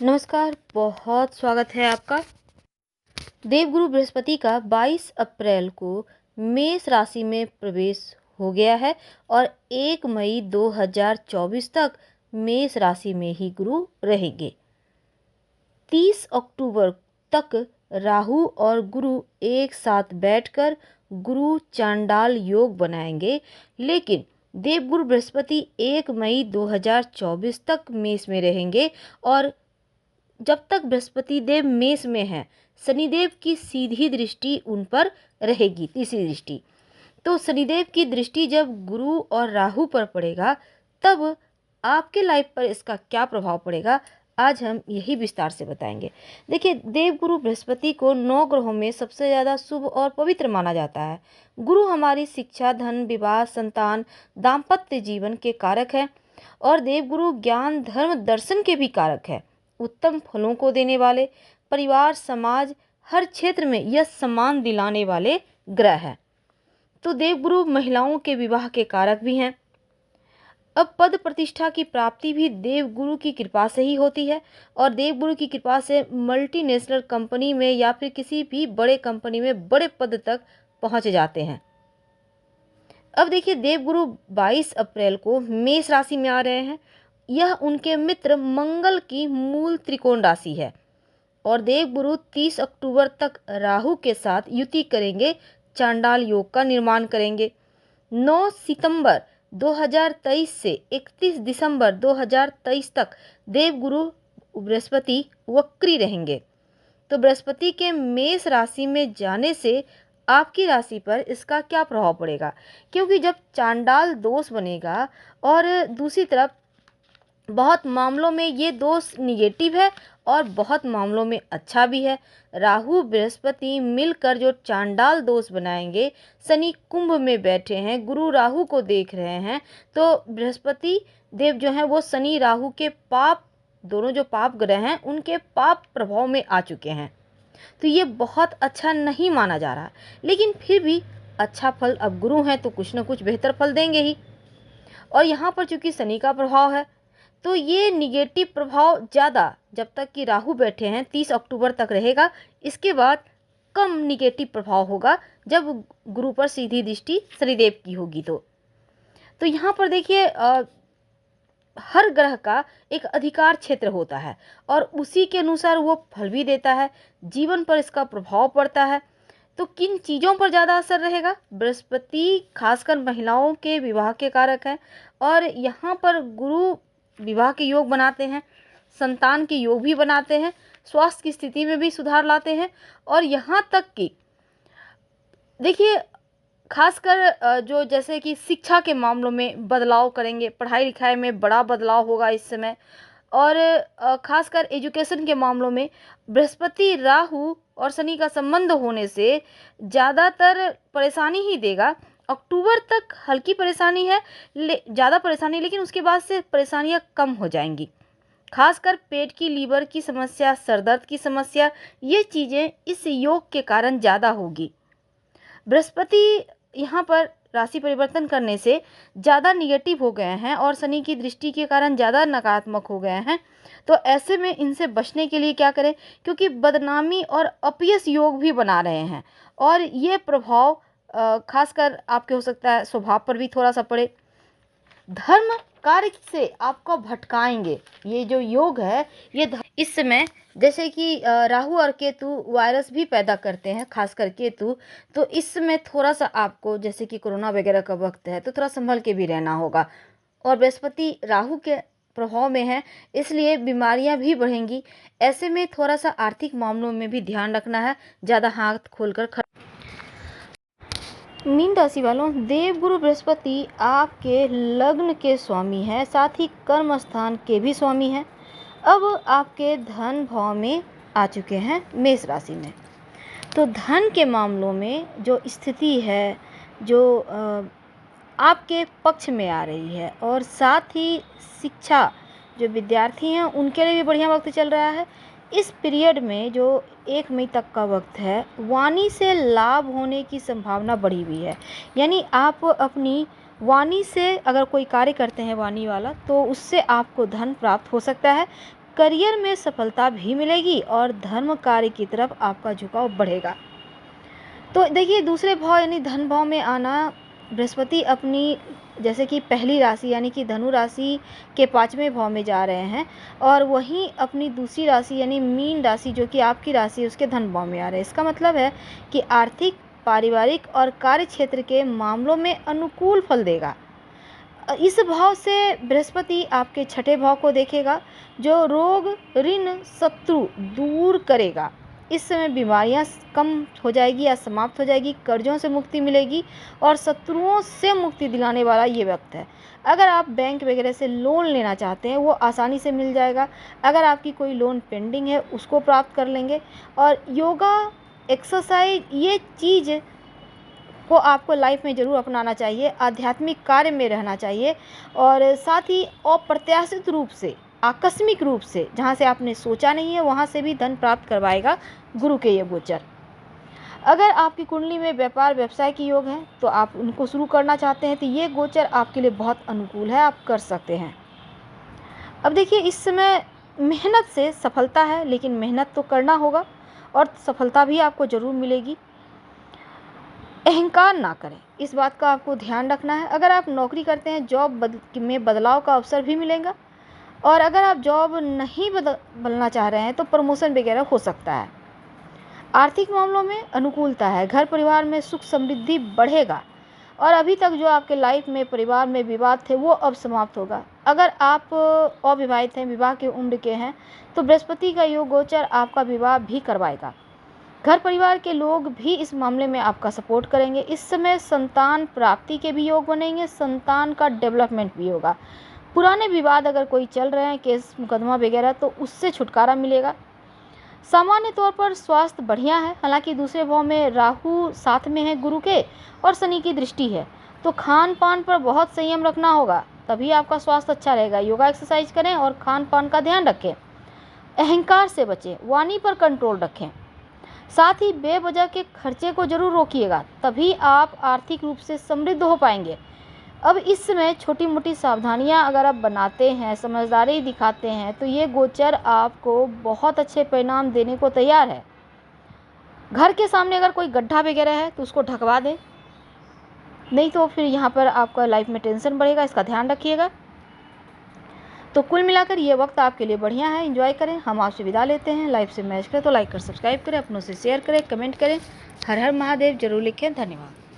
नमस्कार, बहुत स्वागत है आपका। देवगुरु बृहस्पति का 22 अप्रैल को मेष राशि में प्रवेश हो गया है और 1 मई 2024 तक मेष राशि में ही गुरु रहेंगे। 30 अक्टूबर तक राहु और गुरु एक साथ बैठकर गुरु चांडाल योग बनाएंगे, लेकिन देवगुरु बृहस्पति 1 मई 2024 तक मेष में रहेंगे और जब तक बृहस्पति देव मेष में हैं, शनिदेव की सीधी दृष्टि उन पर रहेगी, तीसरी दृष्टि। तो शनिदेव की दृष्टि जब गुरु और राहु पर पड़ेगा, तब आपके लाइफ पर इसका क्या प्रभाव पड़ेगा, आज हम यही विस्तार से बताएंगे। देखिए, देवगुरु बृहस्पति को 9 ग्रहों में सबसे ज़्यादा शुभ और पवित्र माना जाता है। गुरु हमारी शिक्षा, धन, विवाह, संतान, दाम्पत्य जीवन के कारक हैं और देवगुरु ज्ञान, धर्म, दर्शन के भी कारक है। उत्तम फलों को देने वाले, परिवार, समाज, हर क्षेत्र में यह सम्मान दिलाने वाले ग्रह हैं। तो देवगुरु महिलाओं के विवाह के कारक भी हैं। अब पद प्रतिष्ठा की प्राप्ति भी देवगुरु की कृपा से ही होती है और देवगुरु की कृपा से मल्टीनेशनल कंपनी में या फिर किसी भी बड़े कंपनी में बड़े पद तक पहुंच जाते हैं। अब देखिए, देवगुरु 22 अप्रैल को मेष राशि में आ रहे हैं। यह उनके मित्र मंगल की मूल त्रिकोण राशि है और देवगुरु 30 अक्टूबर तक राहु के साथ युति करेंगे, चांडाल योग का निर्माण करेंगे। 9 सितंबर 2023 से 31 दिसंबर 2023 तक देवगुरु बृहस्पति वक्री रहेंगे। तो बृहस्पति के मेष राशि में जाने से आपकी राशि पर इसका क्या प्रभाव पड़ेगा, क्योंकि जब चांडाल दोष बनेगा और दूसरी तरफ बहुत मामलों में ये दोष निगेटिव है और बहुत मामलों में अच्छा भी है। राहु बृहस्पति मिलकर जो चांडाल दोष बनाएंगे, शनि कुंभ में बैठे हैं, गुरु राहु को देख रहे हैं, तो बृहस्पति देव जो हैं वो शनि राहु के पाप, दोनों जो पाप ग्रह हैं उनके पाप प्रभाव में आ चुके हैं। तो ये बहुत अच्छा नहीं माना जा रहा, लेकिन फिर भी अच्छा फल, अब गुरु हैं तो कुछ न कुछ बेहतर फल देंगे ही। और यहाँ पर चूंकि शनि का प्रभाव है तो ये निगेटिव प्रभाव ज़्यादा जब तक कि राहु बैठे हैं 30 अक्टूबर तक रहेगा। इसके बाद कम निगेटिव प्रभाव होगा जब गुरु पर सीधी दृष्टि शनिदेव की होगी। तो यहाँ पर देखिए, हर ग्रह का एक अधिकार क्षेत्र होता है और उसी के अनुसार वो फल भी देता है, जीवन पर इसका प्रभाव पड़ता है। तो किन चीज़ों पर ज़्यादा असर रहेगा? बृहस्पति खासकर महिलाओं के विवाह के कारक है और यहाँ पर गुरु विवाह के योग बनाते हैं, संतान के योग भी बनाते हैं, स्वास्थ्य की स्थिति में भी सुधार लाते हैं और यहाँ तक कि देखिए, खासकर जो जैसे कि शिक्षा के मामलों में बदलाव करेंगे, पढ़ाई लिखाई में बड़ा बदलाव होगा इस समय और खासकर एजुकेशन के मामलों में बृहस्पति, राहु और शनि का संबंध होने से ज़्यादातर परेशानी ही देगा। अक्टूबर तक हल्की परेशानी है, ज़्यादा परेशानी, लेकिन उसके बाद से परेशानियां कम हो जाएंगी। खासकर पेट की, लीवर की समस्या, सर दर्द की समस्या, ये चीज़ें इस योग के कारण ज़्यादा होगी। बृहस्पति यहाँ पर राशि परिवर्तन करने से ज़्यादा निगेटिव हो गए हैं और शनि की दृष्टि के कारण ज़्यादा नकारात्मक हो गए हैं। तो ऐसे में इनसे बचने के लिए क्या करें, क्योंकि बदनामी और अपयश योग भी बना रहे हैं और ये प्रभाव खासकर आपके हो सकता है स्वभाव पर भी थोड़ा सा पड़े। धर्म कार्य से आपको भटकाएंगे ये जो योग है। ये इस समय जैसे कि राहु और केतु वायरस भी पैदा करते हैं, खासकर केतु, तो इस समय थोड़ा सा आपको, जैसे कि कोरोना वगैरह का वक्त है, तो थोड़ा संभल के भी रहना होगा। और बृहस्पति राहु के प्रभाव में है, इसलिए बीमारियां भी बढ़ेंगी। ऐसे में थोड़ा सा आर्थिक मामलों में भी ध्यान रखना है, ज़्यादा हाथ खोलकर मीन राशि वालों, देवगुरु बृहस्पति आपके लग्न के स्वामी हैं, साथ ही कर्म स्थान के भी स्वामी हैं। अब आपके धन भाव में आ चुके हैं मेष राशि में। तो धन के मामलों में जो स्थिति है, जो आपके पक्ष में आ रही है और साथ ही शिक्षा, जो विद्यार्थी हैं उनके लिए भी बढ़िया वक्त चल रहा है। इस पीरियड में जो 1 मई तक का वक्त है, वाणी से लाभ होने की संभावना बढ़ी हुई है। यानी आप अपनी वाणी से अगर कोई कार्य करते हैं वाणी वाला, तो उससे आपको धन प्राप्त हो सकता है। करियर में सफलता भी मिलेगी और धर्म कार्य की तरफ आपका झुकाव बढ़ेगा। तो देखिए दूसरे भाव यानी धन भाव में आना, बृहस्पति अपनी जैसे कि पहली राशि यानी कि धनु राशि के 5वें भाव में जा रहे हैं और वहीं अपनी दूसरी राशि यानी मीन राशि जो कि आपकी राशि उसके धन भाव में आ रहे हैं। इसका मतलब है कि आर्थिक, पारिवारिक और कार्य क्षेत्र के मामलों में अनुकूल फल देगा। इस भाव से बृहस्पति आपके 6ठे भाव को देखेगा जो रोग, ऋण, शत्रु दूर करेगा। इस समय बीमारियां कम हो जाएगी या समाप्त हो जाएगी, कर्जों से मुक्ति मिलेगी और शत्रुओं से मुक्ति दिलाने वाला ये वक्त है। अगर आप बैंक वगैरह से लोन लेना चाहते हैं वो आसानी से मिल जाएगा। अगर आपकी कोई लोन पेंडिंग है उसको प्राप्त कर लेंगे। और योगा, एक्सरसाइज ये चीज़ को आपको लाइफ में ज़रूर अपनाना चाहिए, आध्यात्मिक कार्य में रहना चाहिए और साथ ही अप्रत्याशित रूप से, आकस्मिक रूप से जहाँ से आपने सोचा नहीं है वहाँ से भी धन प्राप्त करवाएगा गुरु के ये गोचर। अगर आपकी कुंडली में व्यापार व्यवसाय की योग है तो आप उनको शुरू करना चाहते हैं तो ये गोचर आपके लिए बहुत अनुकूल है, आप कर सकते हैं। अब देखिए इस समय मेहनत से सफलता है, लेकिन मेहनत तो करना होगा और सफलता भी आपको ज़रूर मिलेगी। अहंकार ना करें, इस बात का आपको ध्यान रखना है। अगर आप नौकरी करते हैं जॉब में बदलाव का अवसर भी मिलेगा और अगर आप जॉब नहीं बदलना चाह रहे हैं तो प्रमोशन वगैरह हो सकता है। आर्थिक मामलों में अनुकूलता है, घर परिवार में सुख समृद्धि बढ़ेगा और अभी तक जो आपके लाइफ में परिवार में विवाद थे वो अब समाप्त होगा। अगर आप अविवाहित हैं, विवाह की उम्र के हैं तो बृहस्पति का योग गोचर आपका विवाह भी करवाएगा। घर परिवार के लोग भी इस मामले में आपका सपोर्ट करेंगे। इस समय संतान प्राप्ति के भी योग बनेंगे, संतान का डेवलपमेंट भी होगा। पुराने विवाद अगर कोई चल रहे हैं, केस मुकदमा वगैरह, तो उससे छुटकारा मिलेगा। सामान्य तौर पर स्वास्थ्य बढ़िया है, हालांकि दूसरे भाव में राहु साथ में है गुरु के और शनि की दृष्टि है, तो खान पान पर बहुत संयम रखना होगा, तभी आपका स्वास्थ्य अच्छा रहेगा। योगा एक्सरसाइज करें और खान पान का ध्यान रखें। अहंकार से बचें, वाणी पर कंट्रोल रखें। साथ ही बेवजह के खर्चे को जरूर रोकिएगा, तभी आप आर्थिक रूप से समृद्ध हो पाएंगे। अब इस समय छोटी मोटी सावधानियां अगर आप बनाते हैं, समझदारी दिखाते हैं, तो ये गोचर आपको बहुत अच्छे परिणाम देने को तैयार है। घर के सामने अगर कोई गड्ढा वगैरह है तो उसको ढकवा दें, नहीं तो फिर यहाँ पर आपका लाइफ में टेंशन बढ़ेगा, इसका ध्यान रखिएगा। तो कुल मिलाकर ये वक्त आपके लिए बढ़िया है, एंजॉय करें। हम आपसे विदा लेते हैं। लाइव से मैच करें तो लाइक कर सब्सक्राइब करें, अपनों से शेयर करें, कमेंट करें। हर हर महादेव जरूर लिखें। धन्यवाद।